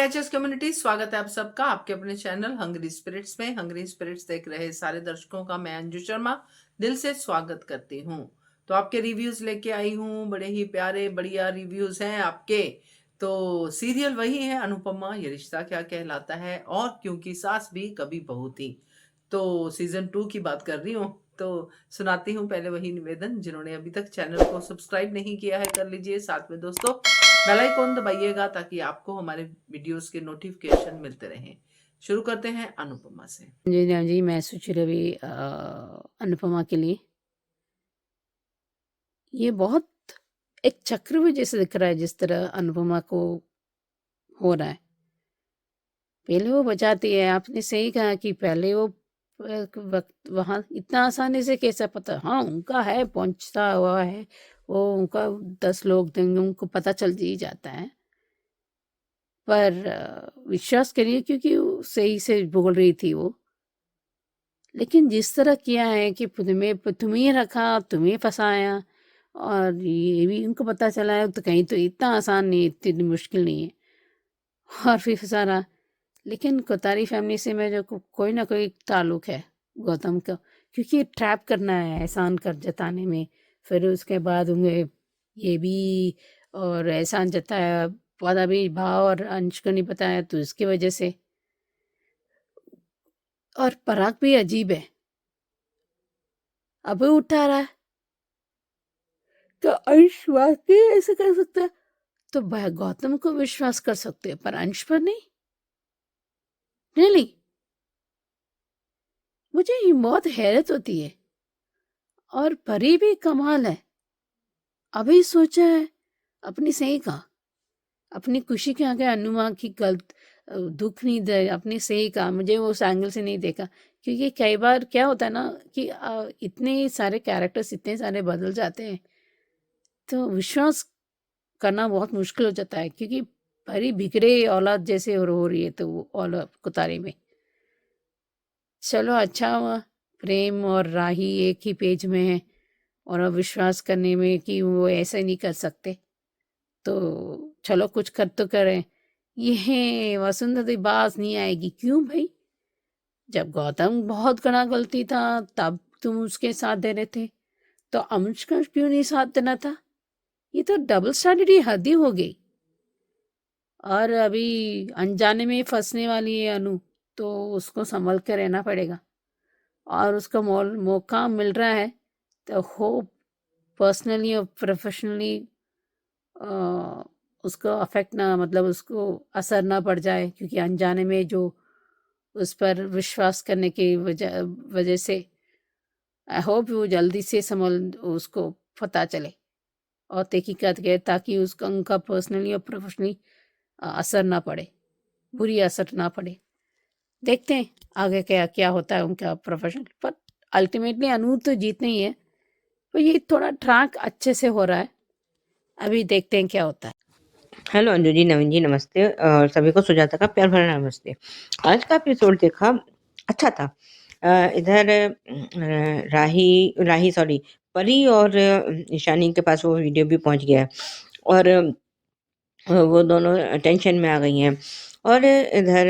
HS community, स्वागत है आप सबका आपके अपने चैनल हंग्री स्पिरिट्स में। हंग्री स्पिरिट्स देख रहे सारे दर्शकों का मैं अंजू शर्मा दिल से स्वागत करती हूँ। तो आपके रिव्यूज लेके आई हूँ, बड़े ही प्यारे बढ़िया रिव्यूज हैं आपके। तो सीरियल वही है, अनुपमा ये रिश्ता क्या कहलाता है, और क्योंकि सास भी कभी बहू थी। तो सीजन 2 की बात कर रही हूँ। तो सुनाती हूँ पहले वही निवेदन, जिन्होंने अभी तक चैनल को सब्सक्राइब नहीं किया है कर लीजिए, साथ में दोस्तों बेल आइकॉन दबाइएगा ताकि आपको हमारे वीडियोस के नोटिफिकेशन मिलते रहें। शुरू करते हैं अनुपमा से। जी, मैं सोच रही अनुपमा के लिए ये बहुत एक चक्रव्यूह जैसे दिख रहा है, जिस तरह अनुपमा को हो रहा है। पहले वो बचाती है, आपने सही कहा कि पहले वो वक्त वहाँ इतना आसानी से कैसा पता, हाँ उनका है, पहुंचता हुआ है वो, उनका 10 लोग देंगे, उनको पता चल ही जाता है। पर विश्वास करिए, क्योंकि वो सही से बोल रही थी वो। लेकिन जिस तरह किया है कि तुम्हें रखा, तुम्हें फंसाया, और ये भी उनको पता चला है, तो कहीं तो इतना आसान नहीं है, इतनी मुश्किल नहीं है, और फिर फंसा रहा। लेकिन कोतारी फैमिली से मैं जो कोई ना कोई ताल्लुक है गौतम का, क्योंकि ट्रैप करना है एहसान कर जताने में। फिर उसके बाद उन्हें ये भी और एहसान जताया, बाद अभी भाव और अंश को नहीं बताया, तो इसकी वजह से। और पराग भी अजीब है, अभी उठा रहा है, तो अंश वाकई ऐसे कर सकता है, तो गौतम को विश्वास कर सकते हैं पर अंश पर नहीं। रियली मुझे ये बहुत हैरत होती है। और परी भी कमाल है, अभी सोचा है, अपनी सही कहा, अपनी खुशी के आगे अनुमा की गलत दुख नहीं दे, अपनी सही कहा। मुझे वो उस एंगल से नहीं देखा, क्योंकि कई बार क्या होता है ना कि इतने सारे कैरेक्टर्स इतने सारे बदल जाते हैं, तो विश्वास करना बहुत मुश्किल हो जाता है, क्योंकि परी बिगड़े औलाद जैसे हो रही है, तो वो औलाद कुतारी में। चलो अच्छा हुआ प्रेम और राही एक ही पेज में है, और अब विश्वास करने में कि वो ऐसे नहीं कर सकते, तो चलो कुछ कर तो करें। ये वसुंधरा बाज नहीं आएगी क्यों भाई? जब गौतम बहुत बड़ा गलती था तब तुम उसके साथ दे रहे थे, तो अंश का क्यों नहीं साथ देना था? ये तो डबल स्टैंडर्ड हद ही हो गई। और अभी अनजाने में फंसने वाली है अनु, तो उसको संभल के रहना पड़ेगा। और उसको मौका मिल रहा है, तो होप पर्सनली और प्रोफेशनली उसको अफेक्ट ना, मतलब उसको असर ना पड़ जाए, क्योंकि अनजाने में जो उस पर विश्वास करने की वजह वजह से आई होप वो जल्दी से संभल, उसको पता चले और तहकीकात करे, ताकि उसका उनका पर्सनली और प्रोफेशनली असर ना पड़े, बुरी असर ना पड़े। देखते हैं आगे क्या क्या होता है उनका प्रोफेशनल पर। अल्टीमेटली अनूर तो जीतने ही है, पर ये थोड़ा ट्रैक अच्छे से हो रहा है, अभी देखते हैं क्या होता है। हेलो अंजू जी, नवीन जी नमस्ते, और सभी को सुजाता का प्यार भरा नमस्ते। आज का एपिसोड देखा, अच्छा था। इधर राही सॉरी परी और ईशानी के पास वो वीडियो भी पहुंच गया है, और वो दोनों टेंशन में आ गई हैं। और इधर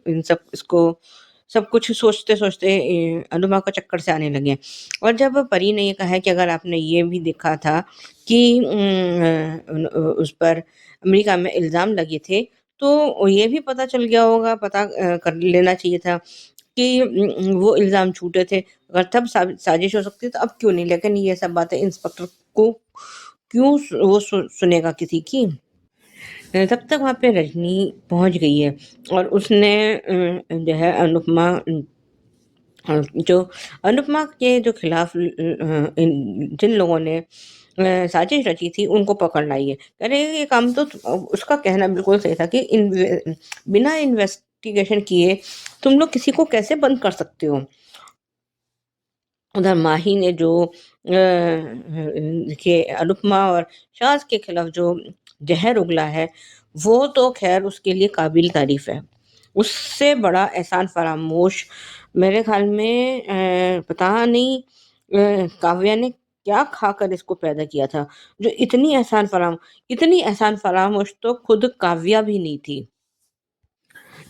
इन सब इसको सब कुछ सोचते सोचते अनुमा को चक्कर से आने लगे। और जब परी ने ये कहा है कि अगर आपने ये भी देखा था कि उस पर अमेरिका में इल्ज़ाम लगे थे, तो ये भी पता चल गया होगा, पता कर लेना चाहिए था कि वो इल्ज़ाम झूठे थे। अगर तब साजिश हो सकती तो अब क्यों नहीं? लेकिन ये सब बातें इंस्पेक्टर को क्यों वो सुनेगा किसी की? तब तक वहाँ पे रजनी पहुँच गई है, और उसने जो है जो अनुपमा के जो खिलाफ जिन लोगों ने साजिश रची थी उनको पकड़ लाई है। कह रहे हैं ये काम तो उसका कहना बिल्कुल सही था कि बिना इन्वेस्टिगेशन किए तुम लोग किसी को कैसे बंद कर सकते हो। उधर माही ने जो देखिए अनुपमा और शाज के खिलाफ जो जहर उगला है, वो तो खैर उसके लिए काबिल तारीफ है। उससे बड़ा एहसान फरामोश मेरे ख्याल में पता नहीं काव्या ने क्या खाकर इसको पैदा किया था, जो इतनी एहसान फरामोश तो खुद काव्या भी नहीं थी।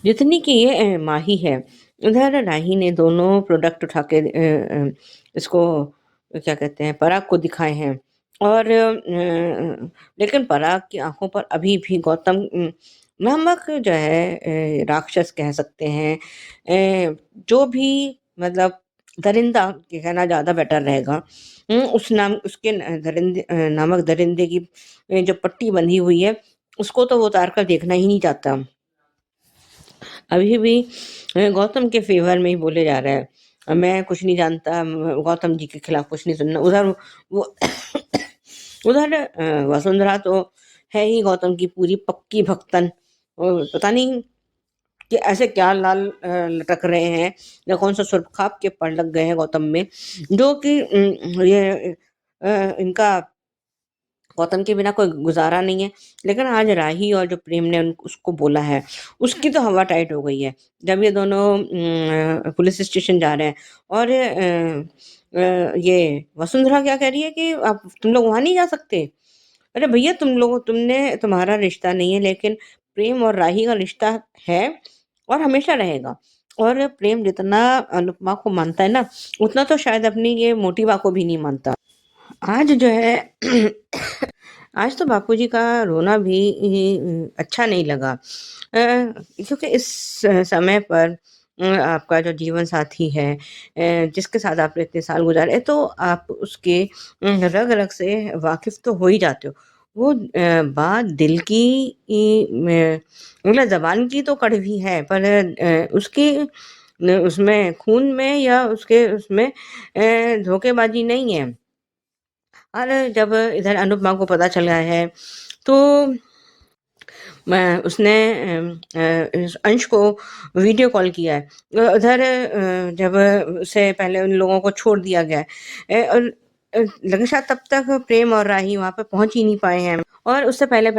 जितनी कि ये माही है। उधर राही ने दोनों प्रोडक्ट उठा के इसको क्या कहते हैं, पराग को दिखाए हैं। और लेकिन पराग की आंखों पर अभी भी गौतम नामक जो है राक्षस कह सकते हैं, जो भी मतलब दरिंदा ये कहना ज़्यादा बेटर रहेगा। उस नाम उसके नामक दरिंदे की जो पट्टी बंधी हुई है, उसको तो वो उतार कर देखना ही नहीं चाहता। अभी भी गौतम के फेवर में ही बोले जा रहा है। मैं कुछ नहीं जानता, गौतम जी के खिलाफ कुछ नहीं सुनना। उधर वो उधर वसुंधरा तो है ही गौतम की पूरी पक्की भक्तन। और पता नहीं कि ऐसे क्या लाल लटक रहे हैं या कौन सा सुरखाब के पड़ लग गए हैं गौतम में, जो कि ये इनका गौतम के बिना कोई गुजारा नहीं है। लेकिन आज राही और जो प्रेम ने उसको बोला है, उसकी तो हवा टाइट हो गई है। जब ये दोनों पुलिस स्टेशन जा रहे हैं और ये वसुंधरा क्या कह रही है कि आप तुम लोग वहां नहीं जा सकते। अरे भैया, तुम्हारा रिश्ता नहीं है, लेकिन प्रेम और राही का रिश्ता है और हमेशा रहेगा। और प्रेम जितना अनुपमा को मानता है ना, उतना तो शायद अपनी ये मोटी बा को भी नहीं मानता। आज जो है आज तो बापूजी का रोना भी अच्छा नहीं लगा, क्योंकि इस समय पर आपका जो जीवन साथी है, जिसके साथ आपने इतने साल गुजारे, तो आप उसके रग रग से वाकिफ तो हो ही जाते हो। वो बात दिल की मतलब जबान की तो कड़वी है, पर उसकी उसमें खून में या उसके उसमें धोखेबाजी नहीं है। और जब इधर अनुपमा को पता चला है, तो मैं उसने इस अंश को वीडियो कॉल किया है। उधर जब उसे पहले उन लोगों को छोड़ दिया गया है, और लगे शायद तब तक प्रेम और राही वहाँ पे पहुँच ही नहीं पाए हैं, और उससे पहले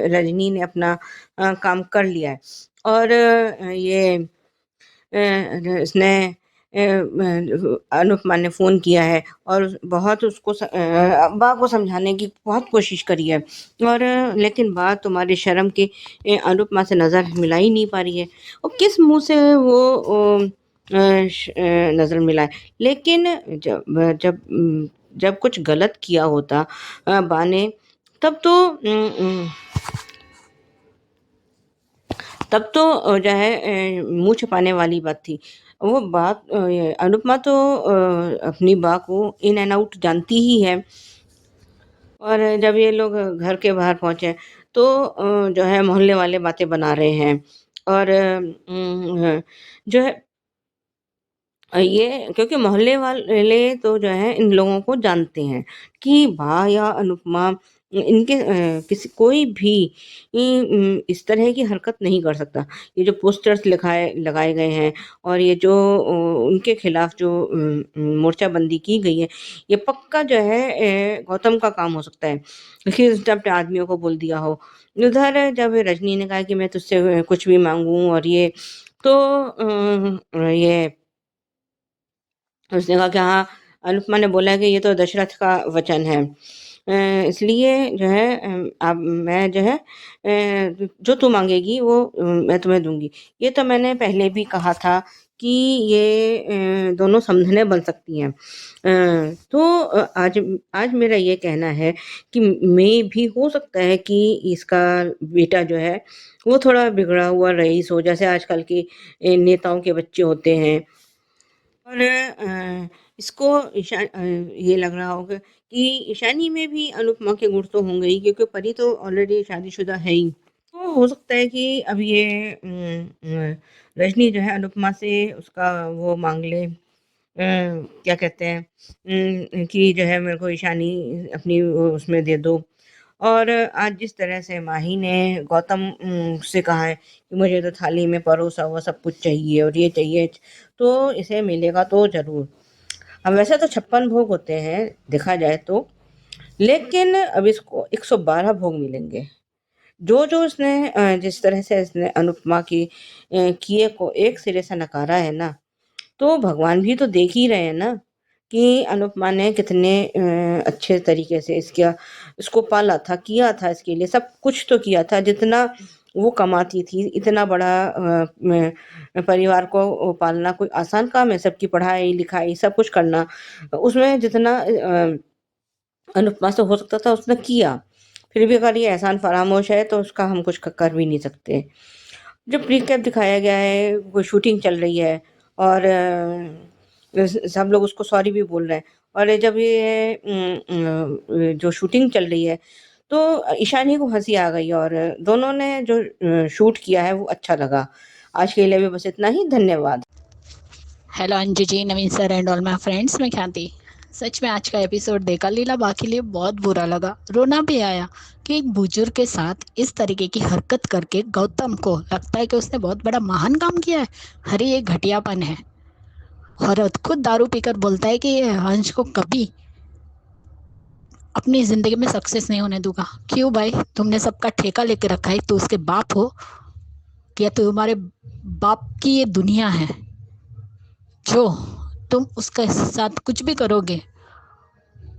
रजनी ने अपना काम कर लिया है। और ये इसने अनुपमा ने फ़ोन किया है और बहुत उसको अब्बा को समझाने की बहुत कोशिश करी है, और लेकिन बात तुम्हारी शर्म की अनुपमा से नज़र मिला ही नहीं पा रही है। और किस मुँह से वो नज़र मिलाए। लेकिन जब कुछ गलत किया होता बा ने, तब तो जो है मुँह छिपाने वाली बात थी। वो बात ये अनुपमा तो अपनी बा को इन एंड आउट जानती ही है। और जब ये लोग घर के बाहर पहुँचे, तो जो है मोहल्ले वाले बातें बना रहे हैं। और जो है ये क्योंकि मोहल्ले वाले तो जो है इन लोगों को जानते हैं कि बा या अनुपमा इनके किसी कोई भी इस तरह की हरकत नहीं कर सकता। ये जो पोस्टर्स लिखाए लगाए गए हैं और ये जो उनके खिलाफ जो मोर्चाबंदी की गई है, ये पक्का जो है गौतम का काम हो सकता है कि उस टाइप के आदमियों को बोल दिया हो। उधर जब रजनी ने कहा कि मैं तुझसे कुछ भी मांगूं और ये, तो ये उसने कहा कि हाँ, अनुपमा ने बोला कि ये तो दशरथ का वचन है। इसलिए जो है अब मैं जो है जो तू माँगेगी वो मैं तुम्हें दूँगी। ये तो मैंने पहले भी कहा था कि ये दोनों समधने बन सकती हैं। तो आज आज मेरा ये कहना है कि मे भी हो सकता है कि इसका बेटा जो है वो थोड़ा बिगड़ा हुआ रईस हो, जैसे आजकल के नेताओं के बच्चे होते हैं। और इसको ये लग रहा होगा कि ईशानी में भी अनुपमा के गुण तो होंगे ही, क्योंकि परी तो ऑलरेडी शादीशुदा है ही। तो हो सकता है कि अब ये रजनी जो है अनुपमा से उसका वो मांग ले, क्या कहते हैं, कि जो है मेरे को ईशानी अपनी उसमें दे दो। और आज जिस तरह से माही ने गौतम से कहा है कि मुझे तो थाली में परोसा हुआ सब कुछ चाहिए और ये चाहिए, तो इसे मिलेगा तो ज़रूर। अब वैसे तो 56 भोग होते हैं देखा जाए तो, लेकिन अब इसको 112 भोग मिलेंगे। जो इसने जिस तरह से इसने अनुपमा की किए को एक सिरे से नकारा है ना, तो भगवान भी तो देख ही रहे हैं ना कि अनुपमा ने कितने अच्छे तरीके से इसको पाला था, किया था, इसके लिए सब कुछ तो किया था, जितना वो कमाती थी। इतना बड़ा परिवार को पालना कोई आसान काम है? सबकी पढ़ाई लिखाई सब कुछ करना, उसमें जितना अनुपमा से हो सकता था उसने किया। फिर भी अगर ये एहसान फरामोश है तो उसका हम कुछ कर भी नहीं सकते। जब रिकैप दिखाया गया है, वो शूटिंग चल रही है और सब लोग उसको सॉरी भी बोल रहे हैं, और जब ये जो शूटिंग चल रही है तो ईशानी को हंसी आ गई, और दोनों ने जो शूट किया है वो अच्छा लगा। आज के लिए भी बस इतना ही। धन्यवाद। Hello Anju ji, Naveen sir and all my friends, मैं ख्याति। सच में आज का एपिसोड देखा लीला बाकी लिए बहुत बुरा लगा, रोना भी आया कि एक बुजुर्ग के साथ इस तरीके की हरकत करके गौतम को लगता है कि उसने बहुत बड़ा महान काम किया है। हरी ये घटियापन है। और खुद दारू पीकर बोलता है कि ये अंश को कभी अपनी जिंदगी में सक्सेस नहीं होने दूंगा। क्यों भाई, तुमने सबका ठेका लेके रखा है, तो उसके बाप हो या तुम्हारे बाप की ये दुनिया है जो तुम उसके साथ कुछ भी करोगे,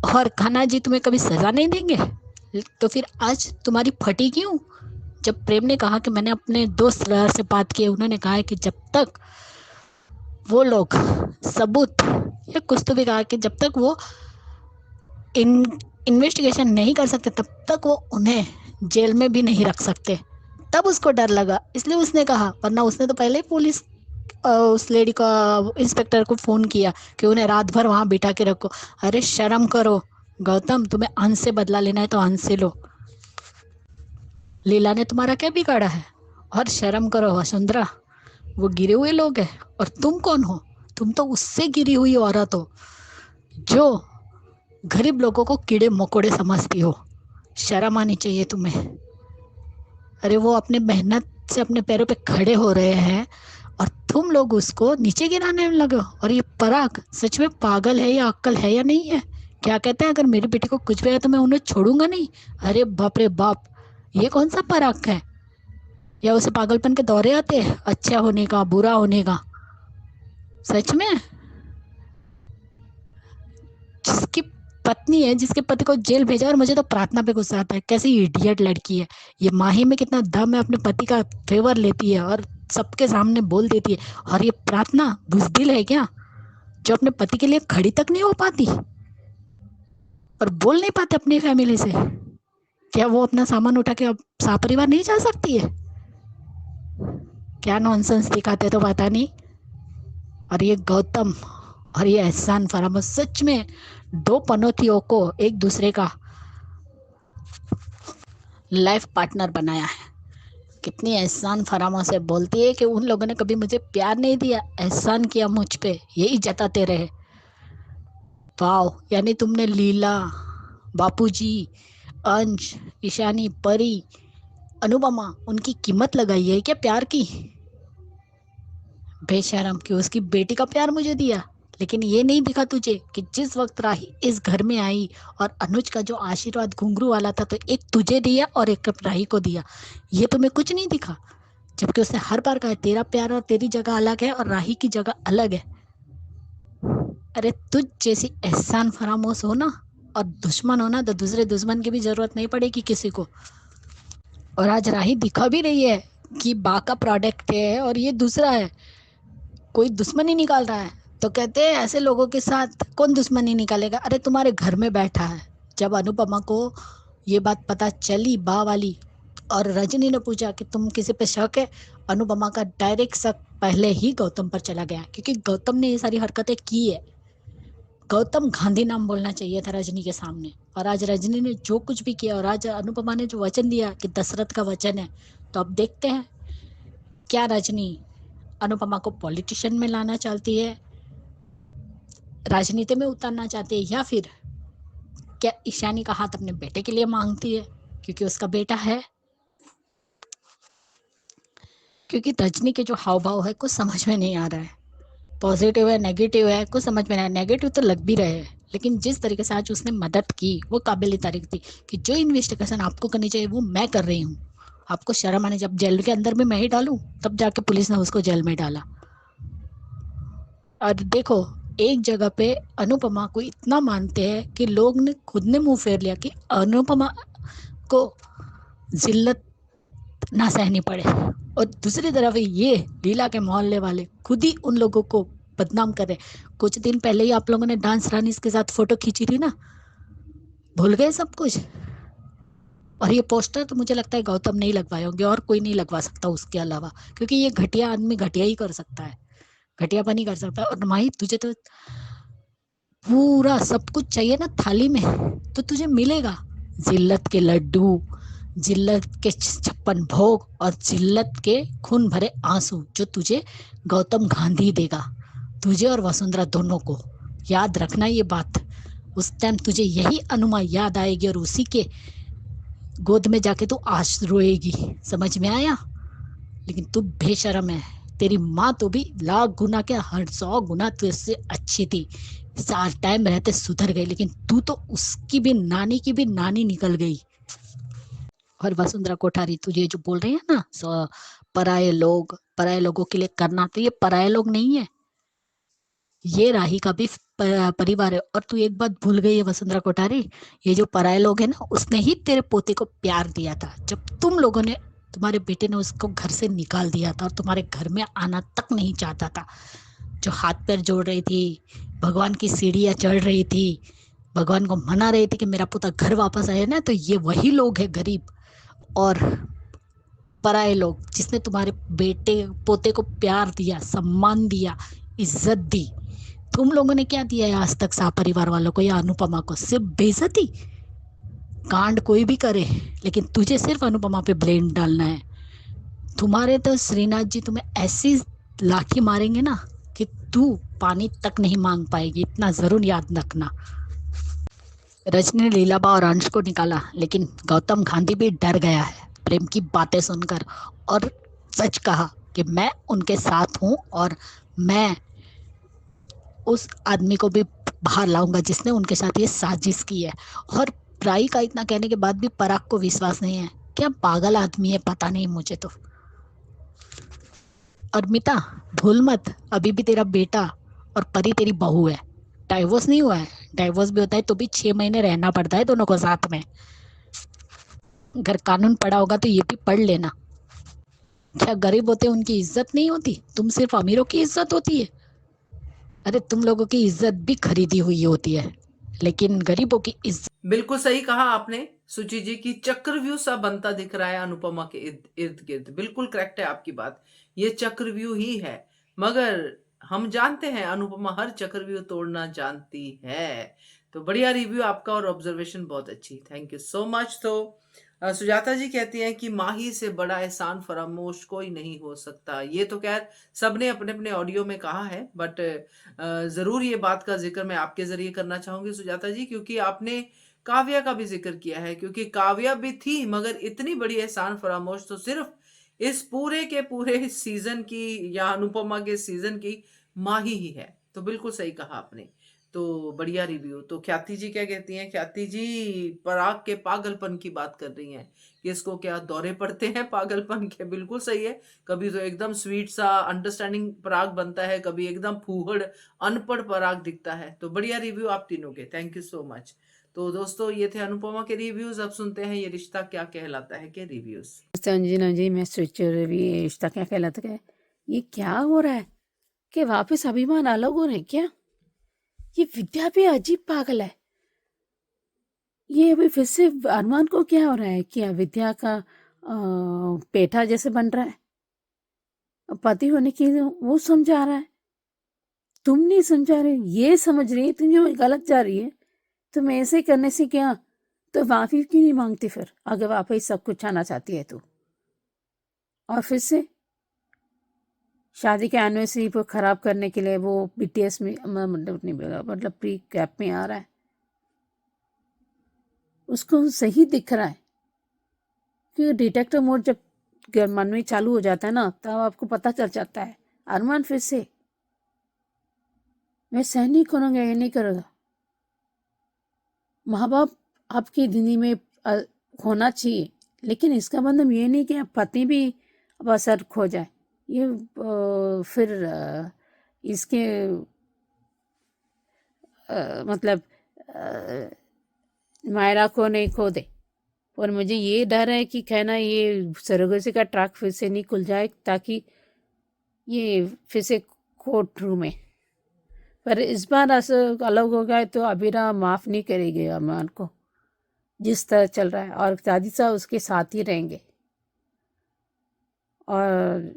और खाना जी तुम्हें कभी सजा नहीं देंगे। तो फिर आज तुम्हारी फटी क्यों? जब प्रेम ने कहा कि मैंने अपने दोस्त से बात की, उन्होंने कहा है कि जब तक वो लोग सबूत या कुछ तो भी कहा कि जब तक वो इन्वेस्टिगेशन नहीं कर सकते तब तक वो उन्हें जेल में भी नहीं रख सकते। तब उसको डर लगा, इसलिए उसने कहा, वरना उसने तो पहले ही पुलिस उस लेडी का इंस्पेक्टर को फ़ोन किया कि उन्हें रात भर वहाँ बिठा के रखो। अरे शर्म करो गौतम, तुम्हें अंश से बदला लेना है तो अंश से लो। लीला ने तुम्हारा क्या बिगाड़ा है? और शर्म करो वसुंधरा, वो गिरे हुए लोग हैं और तुम कौन हो? तुम तो उससे गिरी हुई औरत हो जो गरीब लोगों को कीड़े मकोड़े समझती हो। शर्म आनी चाहिए तुम्हें। अरे वो अपने मेहनत से अपने पैरों पे खड़े हो रहे हैं और तुम लोग उसको नीचे गिराने लगे। और ये पराग सच में पागल है या अक्ल है या नहीं है? क्या कहते हैं, अगर मेरी बेटी को कुछ भी है तो मैं उन्हें छोड़ूंगा नहीं। अरे बाप रे बाप, ये कौन सा पराग है? या उसे पागलपन के दौरे आते हैं, अच्छा होने का बुरा होने का? सच में जिसकी पत्नी है, जिसके पति को जेल भेजा, और मुझे तो प्रार्थना पे गुस्सा आता है। कैसी इडियट लड़की है ये। माही में कितना दम है, अपने पति का फेवर लेती है और सबके सामने बोल देती है। और ये प्रार्थना बुजदिल है क्या, जो अपने पति के लिए खड़ी तक नहीं हो पाती और बोल नहीं पाते अपनी फैमिली से? क्या वो अपना सामान उठा के अब सपरिवार नहीं जा सकती है? क्या नॉनसेंस दिखाते तो पता नहीं। और ये गौतम और ये एहसान फरामोश सच में दो पनौतियों को एक दूसरे का लाइफ पार्टनर बनाया है। कितनी एहसान फरामोश से बोलती है कि उन लोगों ने कभी मुझे प्यार नहीं दिया, एहसान किया मुझ पे, यही जताते रहे। वाओ, यानी तुमने लीला, बापूजी, अंश, ईशानी, परी, अनुपमा, उनकी कीमत लगाई है क्या प्यार की? बेशरम कि उसकी बेटी का प्यार मुझे दिया, लेकिन ये नहीं दिखा तुझे कि जिस वक्त राही इस घर में आई और अनुज का जो आशीर्वाद घुंघरू वाला था, तो एक तुझे दिया और एक राही को दिया। ये तुम्हें कुछ नहीं दिखा, जबकि उसने हर बार कहा तेरा प्यार और तेरी जगह अलग है और राही की जगह अलग है। अरे तुझ जैसी एहसान फरामोश हो ना और दुश्मन हो ना, तो दूसरे दुश्मन की भी जरूरत नहीं पड़ेगी किसी को। और आज राही दिखा भी रही है कि बा का प्रोडक्ट है और ये दूसरा है, कोई दुश्मनी निकाल रहा है। तो कहते हैं ऐसे लोगों के साथ कौन दुश्मनी निकालेगा? अरे तुम्हारे घर में बैठा है। जब अनुपमा को ये बात पता चली बा वाली, और रजनी ने पूछा कि तुम किसी पे शक है, अनुपमा का डायरेक्ट शक पहले ही गौतम पर चला गया, क्योंकि गौतम ने ये सारी हरकतें की है। गौतम गांधी नाम बोलना चाहिए था रजनी के सामने। और आज रजनी ने जो कुछ भी किया, और आज अनुपमा ने जो वचन दिया कि दशरथ का वचन है, तो अब देखते हैं क्या रजनी अनुपमा को पॉलिटिशियन में लाना चाहती है, राजनीति में उतारना चाहती है, या फिर क्या ईशानी का हाथ अपने बेटे के लिए मांगती है, क्योंकि उसका बेटा है। क्योंकि रजनी के जो हाव भाव है कुछ समझ में नहीं आ रहा है, पॉजिटिव है नेगेटिव है कुछ समझ में नहीं। नेगेटिव तो लग भी रहे हैं, लेकिन जिस तरीके से आज उसने मदद की वो काबिल तारीफ थी कि जो इन्वेस्टिगेशन आपको करनी चाहिए वो मैं कर रही हूँ। आपको शर्म आने, जब जेल के अंदर में मैं ही डालूं, तब जाके पुलिस ने उसको जेल में डाला। और देखो, एक जगह पे अनुपमा को इतना मानते हैं कि लोग ने खुद ने मुंह फेर लिया कि अनुपमा को जिल्लत ना सहनी पड़े। और दूसरी तरफ ये लीला के मोहल्ले वाले खुद ही उन लोगों को बदनाम कर रहे। कुछ दिन पहले ही आप लोगों ने डांस रानी के साथ फोटो खींची थी ना, भूल गए सब कुछ। और ये पोस्टर तो मुझे लगता है गौतम नहीं लगवाए होंगे और कोई नहीं लगवा सकता उसके अलावा, क्योंकि ये घटिया आदमी घटिया ही कर सकता है, घटियापन ही कर सकता है। और माही तुझे तो पूरा सब कुछ चाहिए ना थाली में, तो तुझे मिलेगा। जिल्लत के लड्डू, जिल्लत के 56 भोग और जिल्लत के खून भरे आंसू जो तुझे गौतम गांधी देगा, तुझे और वसुंधरा दोनों को। याद रखना ये बात। उस टाइम तुझे यही अनुमा याद आएगी और उसी के गोद में जाके तू आज रोएगी। समझ में आया? लेकिन तू बेशरम है। तेरी माँ तो भी लाख गुना के 100 गुना तुझसे अच्छी थी, सार टाइम रहते सुधर गई, लेकिन तू तो उसकी भी नानी की भी नानी निकल गई। और वसुंधरा कोठारी तुझे जो बोल रही है ना, पराये लोगों के लिए करना, तो ये पराये लोग नहीं है, ये राही का भी परिवार है। और तू एक बात भूल गई है वसुंधरा कोठारी, ये जो पराये लोग है ना, उसने ही तेरे पोते को प्यार दिया था। जब तुम लोगों ने, तुम्हारे बेटे ने उसको घर से निकाल दिया था और तुम्हारे घर में आना तक नहीं चाहता था, जो हाथ पैर जोड़ रही थी, भगवान की सीढ़ियाँ चढ़ रही थी, भगवान को मना रही थी कि मेरा पोता घर वापस आए ना, तो ये वही लोग है गरीब और पराये लोग, जिसने तुम्हारे बेटे पोते को प्यार दिया, सम्मान दिया, इज्जत दी। तुम लोगों ने क्या दिया है आज तक शाह परिवार वालों को या अनुपमा को? सिर्फ बेइज्जती। कांड कोई भी करे, लेकिन तुझे सिर्फ अनुपमा पे ब्लेम डालना है। तुम्हारे तो श्रीनाथ जी तुम्हें ऐसी लाठी मारेंगे ना कि तू पानी तक नहीं मांग पाएगी, इतना जरूर याद रखना। रजनी ने लीलाबा और अंश को निकाला, लेकिन गौतम गांधी भी डर गया है प्रेम की बातें सुनकर, और सच कहा कि मैं उनके साथ हूँ और मैं उस आदमी को भी बाहर लाऊंगा जिसने उनके साथ ये साजिश की है। और प्राई का इतना कहने के बाद भी पराग को विश्वास नहीं है। क्या पागल आदमी है, पता नहीं मुझे तो। और मिता भूल मत, अभी भी तेरा बेटा और परी तेरी बहू है, डाइवोर्स नहीं हुआ है। डाइवोर्स भी होता है तो भी 6 महीने रहना पड़ता है दोनों को साथ में। अगर कानून पढ़ा होगा तो ये भी पढ़ लेना। क्या गरीब होते उनकी इज्जत नहीं होती? तुम सिर्फ अमीरों की इज्जत होती है? अरे तुम लोगों की इज्जत भी खरीदी हुई होती है, लेकिन गरीबों की इज्जत। बिल्कुल सही कहा आपने सुचि जी की चक्रव्यूह सा बनता दिख रहा है अनुपमा के इर्द गिर्द। बिल्कुल करेक्ट है आपकी बात, ये चक्रव्यूह ही है। मगर हम जानते हैं अनुपमा हर चक्रव्यूह तोड़ना जानती है। तो बढ़िया रिव्यू आपका और ऑब्जर्वेशन बहुत अच्छी, थैंक यू सो मच। तो सुजाता जी कहती हैं कि माही से बड़ा एहसान फरामोश कोई नहीं हो सकता। ये तो खैर सबने अपने अपने ऑडियो में कहा है, बट जरूर ये बात का जिक्र मैं आपके जरिए करना चाहूंगी सुजाता जी, क्योंकि आपने काव्या का भी जिक्र किया है। क्योंकि काव्या भी थी, मगर इतनी बड़ी एहसान फरामोश तो सिर्फ इस पूरे के पूरे सीजन की या अनुपमा के सीजन की माही ही है। तो बिल्कुल सही कहा आपने, तो बढ़िया रिव्यू। तो ख्याति जी क्या कहती हैं? ख्याति जी पराग के पागलपन की बात कर रही हैं कि इसको क्या दौरे पड़ते हैं पागलपन के। बिल्कुल सही है, कभी तो एकदम स्वीट सा अंडरस्टैंडिंग पराग बनता है, कभी एकदम फूहड़ अनपढ़ पराग दिखता है। तो बढ़िया रिव्यू आप तीनों के, थैंक यू सो मच। तो दोस्तों ये थे अनुपमा के रिव्यूज। अब सुनते हैं ये रिश्ता क्या कहलाता है के रिव्यूज। अंजना जी, मैं सोच रही ये रिश्ता क्या कहलाता है, ये क्या हो रहा है कि वापस अभिमान अलग हो रहे हैं क्या? ये विद्या भी अजीब पागल है। ये अभी फिर से अरमान को क्या हो रहा है कि विद्या का पेठा जैसे बन रहा है, पति होने की वो समझा रहा है, तुम नहीं समझा रहे, ये समझ रही है तुम जो गलत जा रही है। तुम ऐसे करने से क्या, तो माफी क्यों नहीं मांगती फिर, अगर वापस सब कुछ आना चाहती है तो? और फिर से शादी के एनिवर्सरी को खराब करने के लिए वो बीटीएस में मतलब प्री कैप में आ रहा है, उसको सही दिख रहा है। क्योंकि डिटेक्टर मोड जब मन में चालू हो जाता है ना, तब आपको पता चल जाता है। अरमान फिर से मैं सहन नहीं करूँगा, ये नहीं करूँगा। माँ बाप आपकी जिंदगी में होना चाहिए, लेकिन इसका मतलब ये नहीं कि पति भी अब असर खो जाए। ये फिर इसके मतलब मायरा को नहीं खो दे, और मुझे ये डर है कि कहना ये सरोगेसी का ट्रैक फिर से नहीं खुल जाए, ताकि ये फिर से कोर्ट रूम में। पर इस बार ऐसा अलग हो गया तो अबीरा माफ़ नहीं करेगी अरमान को, जिस तरह चल रहा है, और दादी साहब उसके साथ ही रहेंगे। और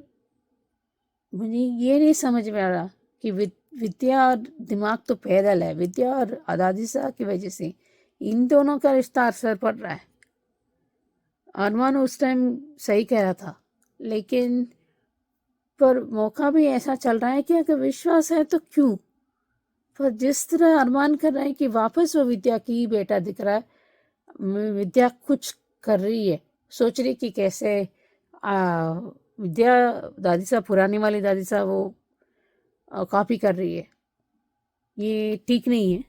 मुझे ये नहीं समझ में आ रहा कि विद्या और दिमाग तो पैदल है, विद्या और दादी साहब की वजह से इन दोनों का रिश्ता असर पड़ रहा है। अरमान उस टाइम सही कह रहा था, लेकिन पर मौका भी ऐसा चल रहा है कि अगर विश्वास है तो क्यों, पर जिस तरह अरमान कर रहा है कि वापस वो विद्या की बेटा दिख रहा है, विद्या कुछ कर रही है, सोच रही कि कैसे विद्या दादी साहब, पुरानी वाली दादी साहब वो कॉपी कर रही है। ये ठीक नहीं है,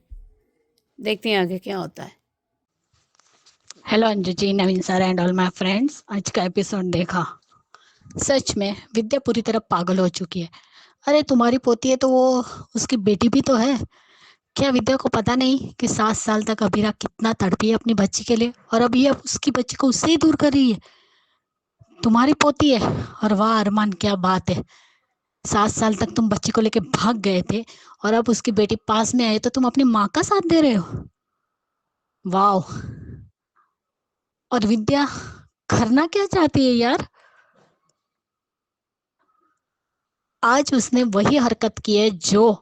देखते हैं आगे क्या होता है। Hello Anju ji, Naveen sir and all my friends, आज का एपिसोड देखा। सच में विद्या पूरी तरह पागल हो चुकी है। अरे तुम्हारी पोती है तो वो उसकी बेटी भी तो है। क्या विद्या को पता नहीं कि 7 साल तक अबीरा कितना तड़पी है अपनी बच्ची के लिए, और अब ये उसकी बच्ची को उससे ही दूर कर रही है। तुम्हारी पोती है, और वाह अरमान क्या बात है, 7 साल तक तुम बच्ची को लेके भाग गए थे और अब उसकी बेटी पास में आई तो तुम अपनी माँ का साथ दे रहे हो। वाह। और विद्या करना क्या चाहती है यार? आज उसने वही हरकत की है जो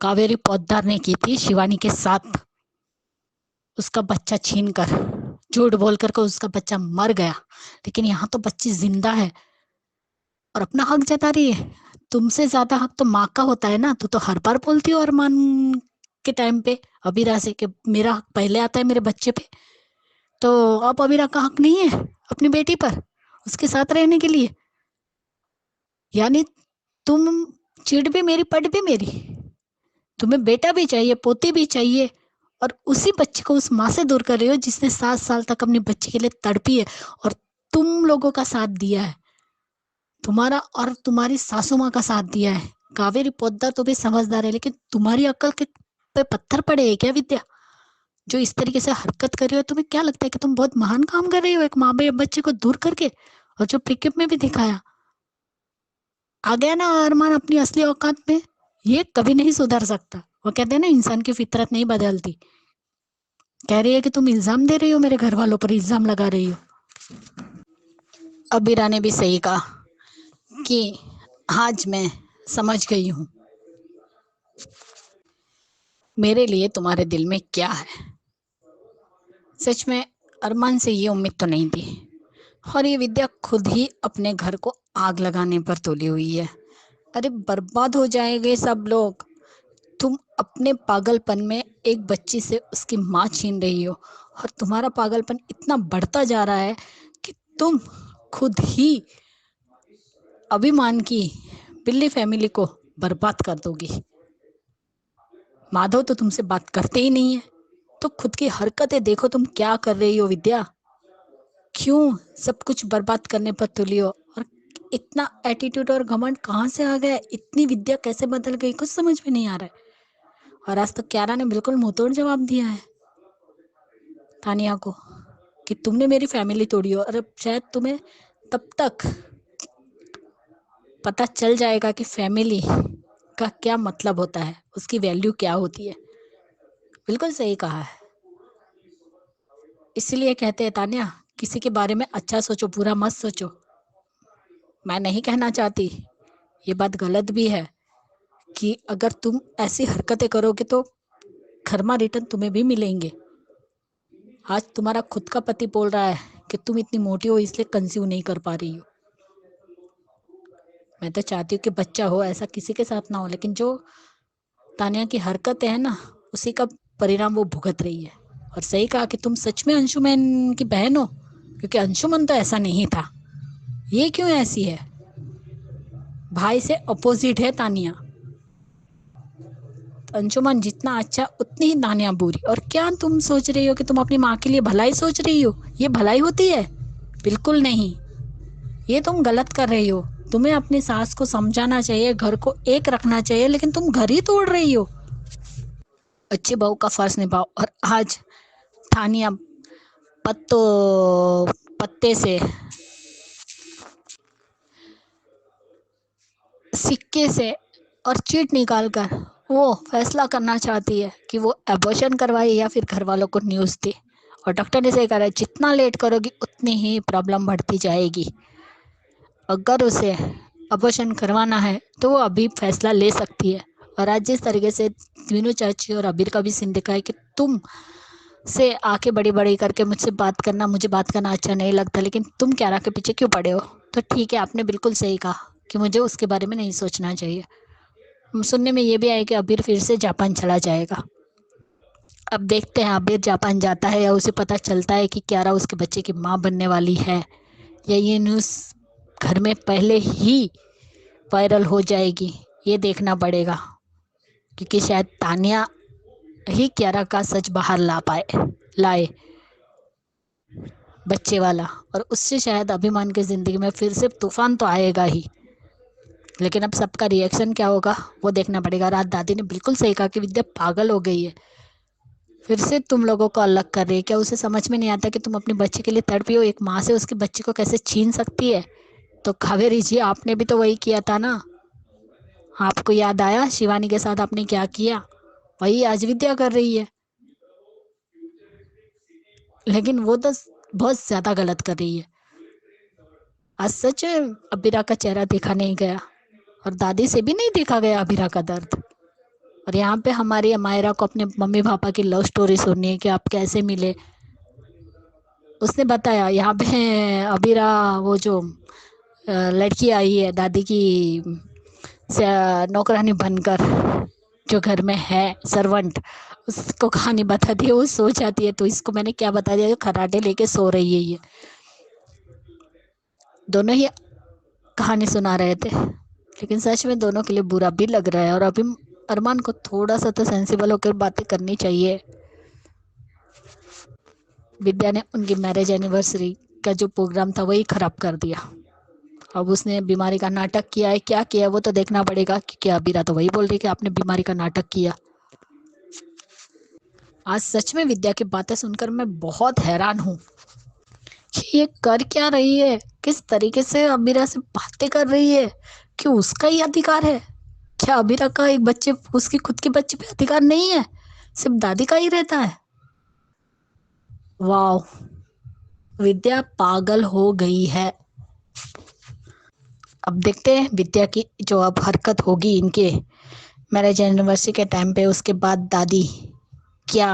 कावेरी पोद्दार ने की थी शिवानी के साथ। उसका बच्चा छीन कर, झूठ बोल कर उसका बच्चा मर गया, लेकिन यहाँ तो बच्ची जिंदा है और अपना हक जता रही है। तुमसे ज्यादा हक तो माँ का होता है ना। तू तो हर बार बोलती हो अरमान के टाइम पे अबीरा से कि मेरा हक पहले आता है मेरे बच्चे पे, तो अब अबीरा का हक नहीं है अपनी बेटी पर उसके साथ रहने के लिए? यानी तुम चिढ़ भी मेरी पट भी मेरी। तुम्हें बेटा भी चाहिए, पोती भी चाहिए, और उसी बच्चे को उस माँ से दूर कर रही हो जिसने 7 साल तक अपनी बच्ची के लिए तड़पी है और तुम लोगों का साथ दिया है, तुम्हारा और तुम्हारी सासू माँ का साथ दिया है। कावेरी पोद्दार तो भी समझदार है, लेकिन तुम्हारी अक्ल के पे पत्थर पड़े है क्या विद्या, जो इस तरीके से हरकत कर रही हो? तुम्हें क्या लगता है कि तुम बहुत महान काम कर रही हो एक माँ बच्चे को दूर करके? और जो पिकअप में भी दिखाया, आ गया ना अरमान अपनी असली औकात में। ये कभी नहीं सुधर सकता। वो कहते हैं ना, इंसान की फितरत नहीं बदलती। कह रही है कि तुम इल्जाम दे रही हो, मेरे घर वालों पर इल्जाम लगा रही हो। अबीरा ने भी सही कहा कि आज मैं समझ गई हूँ मेरे लिए तुम्हारे दिल में क्या है। सच में अरमान से ये उम्मीद तो नहीं थी, और ये विद्या खुद ही अपने घर को आग लगाने पर तुली हुई है। अरे बर्बाद हो जाएंगे सब लोग। तुम अपने पागलपन में एक बच्ची से उसकी माँ छीन रही हो, और तुम्हारा पागलपन इतना बढ़ता जा रहा है कि तुम खुद ही अभिमान की बिल्ली फैमिली को बर्बाद कर दोगी। माधव तो तुमसे बात करते ही नहीं है, तो खुद की हरकतें देखो तुम क्या कर रही हो विद्या। क्यों सब कुछ बर्बाद करने पर तुली हो? और इतना एटीट्यूड और घमंड कहाँ से आ गया? इतनी विद्या कैसे बदल गई, कुछ समझ में नहीं आ रहा है। और आज तो क्यारा ने बिल्कुल मुंहतोड़ जवाब दिया है तानिया को कि तुमने मेरी फैमिली तोड़ी हो, और अब शायद तुम्हें तब तक पता चल जाएगा कि फैमिली का क्या मतलब होता है, उसकी वैल्यू क्या होती है। बिल्कुल सही कहा है। इसलिए कहते हैं तानिया, किसी के बारे में अच्छा सोचो, बुरा मत सोचो। मैं नहीं कहना चाहती, ये बात गलत भी है कि अगर तुम ऐसी हरकतें करोगे तो कर्मा रिटर्न तुम्हें भी मिलेंगे। आज तुम्हारा खुद का पति बोल रहा है कि तुम इतनी मोटी हो इसलिए कंसीव नहीं कर पा रही हो। मैं तो चाहती हूँ कि बच्चा हो, ऐसा किसी के साथ ना हो, लेकिन जो तानिया की हरकतें है ना, उसी का परिणाम वो भुगत रही है। और सही कहा कि तुम सच में अंशुमन की बहन हो, क्योंकि अंशुमन तो ऐसा नहीं था। ये क्यों ऐसी है? भाई से अपोजिट है तानिया। अंशुमन जितना अच्छा उतनी ही तानिया बुरी। और क्या तुम सोच रही हो कि तुम अपनी माँ के लिए भलाई सोच रही हो? ये भलाई होती है? बिल्कुल नहीं, ये तुम गलत कर रही हो। तुम्हें अपनी सास को समझाना चाहिए, घर को एक रखना चाहिए, लेकिन तुम घर ही तोड़ रही हो। अच्छी बहू का फर्ज निभाओ। और आज तानिया पत्ते से, सिक्के से और चीट निकाल कर वो फैसला करना चाहती है कि वो एबॉर्शन करवाए या फिर घर वालों को न्यूज़ दे। और डॉक्टर ने सही कहा है, जितना लेट करोगी उतनी ही प्रॉब्लम बढ़ती जाएगी। अगर उसे अबॉर्शन करवाना है तो वो अभी फैसला ले सकती है। और आज जिस तरीके से मीनू चाची और अबीर का भी सीन दिखा है कि तुम से आके बड़ी बड़ी करके मुझसे बात करना, मुझे बात करना अच्छा नहीं लगता, लेकिन तुम क्यारा के पीछे क्यों पड़े हो? तो ठीक है, आपने बिल्कुल सही कहा कि मुझे उसके बारे में नहीं सोचना चाहिए। सुनने में ये भी आया कि अबीर फिर से जापान चला जाएगा। अब देखते हैं अबीर जापान जाता है या उसे पता चलता है कि क्यारा उसके बच्चे की माँ बनने वाली है, या ये न्यूज़ घर में पहले ही वायरल हो जाएगी। ये देखना पड़ेगा, क्योंकि शायद तानिया ही क्यारा का सच बाहर लाए बच्चे वाला, और उससे शायद अभिमान की ज़िंदगी में फिर से तूफान तो आएगा ही। लेकिन अब सबका रिएक्शन क्या होगा वो देखना पड़ेगा। रात दादी ने बिल्कुल सही कहा कि विद्या पागल हो गई है, फिर से तुम लोगों को अलग कर रही है। क्या उसे समझ में नहीं आता कि तुम अपने बच्चे के लिए तड़पी हो? एक माँ से उसके बच्चे को कैसे छीन सकती है? तो कावेरी जी, आपने भी तो वही किया था ना। आपको याद आया शिवानी के साथ आपने क्या किया? वही आज विद्या कर रही है, लेकिन वो तो बहुत ज्यादा गलत कर रही है। आज सच में अबीरा का चेहरा देखा नहीं गया, और दादी से भी नहीं देखा गया अबीरा का दर्द। और यहाँ पे हमारी अमायरा को अपने मम्मी पापा की लव स्टोरी सुननी है कि आप कैसे मिले। उसने बताया यहाँ पे अबीरा, वो जो लड़की आई है दादी की नौकरानी बनकर, जो घर में है सर्वेंट, उसको कहानी बता दी है, वो सो जाती है। तो इसको मैंने क्या बता दिया, खराटे लेके सो रही है। ये दोनों ही कहानी सुना रहे थे, लेकिन सच में दोनों के लिए बुरा भी लग रहा है। और अभी अरमान को थोड़ा सा तो सेंसिबल होकर बातें करनी चाहिए। विद्या ने उनकी मैरिज एनिवर्सरी का जो प्रोग्राम था वही खराब कर दिया। अब उसने बीमारी का नाटक किया है, क्या किया वो तो देखना पड़ेगा, क्योंकि अबीरा तो वही बोल रही कि आपने बीमारी का नाटक किया। आज सच में विद्या की बातें सुनकर मैं बहुत हैरान हूँ कि ये कर क्या रही है, किस तरीके से अबीरा से बातें कर रही है। कि उसका ही अधिकार है क्या? अबीरा का एक बच्चे, उसकी खुद के बच्चे पे अधिकार नहीं है, सिर्फ दादी का ही रहता है? वाह, विद्या पागल हो गई है। अब देखते हैं विद्या की जो अब हरकत होगी इनके मैरिज एनिवर्सरी के टाइम पे, उसके बाद दादी क्या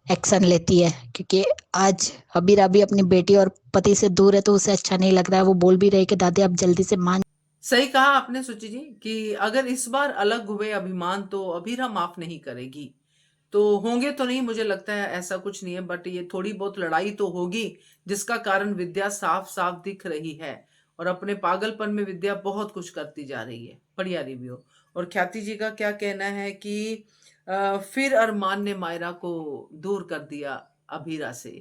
एक्शन लेती है। क्योंकि आज अबीरा भी अपनी बेटी और पति से दूर है, तो उसे अच्छा नहीं लग रहा है। वो बोल भी रही कि दादी आप जल्दी से मान। सही कहा आपने सुचि जी कि अगर इस बार अलग हुए अभिमान तो अभीरा माफ नहीं करेगी। तो होंगे तो नहीं, मुझे लगता है ऐसा कुछ नहीं है, बट ये थोड़ी बहुत लड़ाई तो होगी, जिसका कारण विद्या साफ साफ दिख रही है। और अपने पागलपन में विद्या बहुत कुछ करती जा रही है। बढ़िया रिव्यू। और ख्याति जी का क्या कहना है कि फिर अरमान ने मायरा को दूर कर दिया अभीरा से,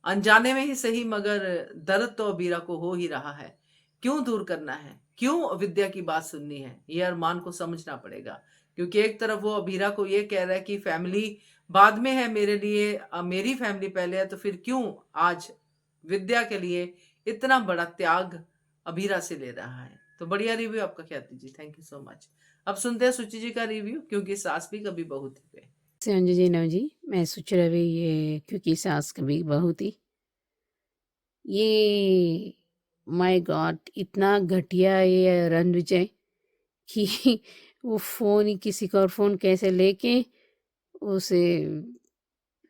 अनजाने में ही सही, मगर दर्द तो अभीरा को हो ही रहा है। क्यों दूर करना है, क्यों विद्या की बात सुननी है, ये अरमान को समझना पड़ेगा। क्योंकि एक तरफ वो अभीरा को ये कह रहा है कि फैमिली बाद में है मेरे लिए, मेरी फैमिली पहले है, तो फिर क्यों आज विद्या के लिए इतना बड़ा त्याग अभीरा से ले रहा है। तो बढ़िया रिव्यू आपका ख्याति जी, थैंक यू सो मच। अब सुनते हैं सुचि जी का रिव्यू, क्योंकि सास भी कभी बहू थी पे। से अंजू जी, नव जी, मैं सोच रही ये क्योंकि सास कभी बहू थी, ये माय गॉड इतना घटिया ये रणविजय कि वो फोन ही किसी का और फोन कैसे लेके उसे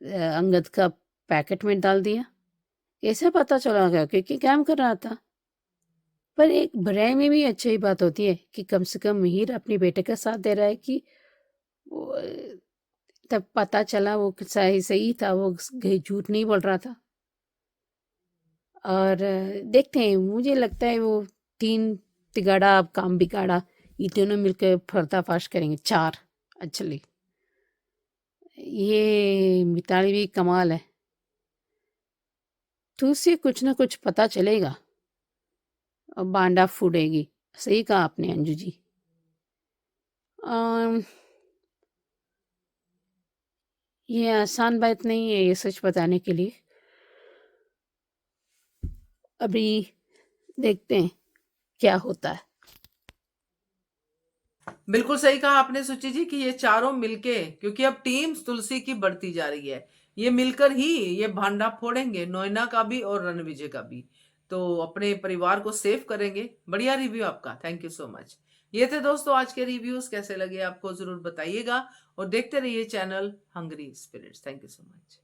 अंगद का पैकेट में डाल दिया। कैसे पता चला गया? क्योंकि काम कर रहा था। पर एक बुराई में भी अच्छी बात होती है कि कम से कम मिहिर अपने बेटे का साथ दे रहा है कि वो, तब पता चला वो सही सही था, वो झूठ नहीं बोल रहा था। और देखते हैं, मुझे लगता है वो तीन तिगाड़ा अब काम बिगाड़ा, ये तीनों मिलकर पर्दाफाश करेंगे। चार एक्चुअली, ये मिताली भी कमाल है, तो उससे कुछ ना कुछ पता चलेगा और बांडा फूटेगी। सही कहा आपने अंजू जी। ये आसान बात नहीं है ये सच बताने के लिए, अभी देखते हैं क्या होता है। बिल्कुल सही कहा आपने सुचि जी कि ये चारों मिलके, क्योंकि अब टीम तुलसी की बढ़ती जा रही है, ये मिलकर ही ये भांडा फोड़ेंगे, नोएना का भी और रणविजय का भी, तो अपने परिवार को सेव करेंगे। बढ़िया रिव्यू आपका, थैंक यू सो मच। ये थे दोस्तों आज के रिव्यूज, कैसे लगे आपको जरूर बताइएगा और देखते रहिए channel hungry spirits. Thank you so much.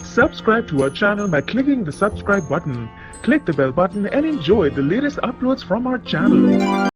Subscribe to our channel by clicking the subscribe button. Click the bell button and enjoy the latest uploads from our channel.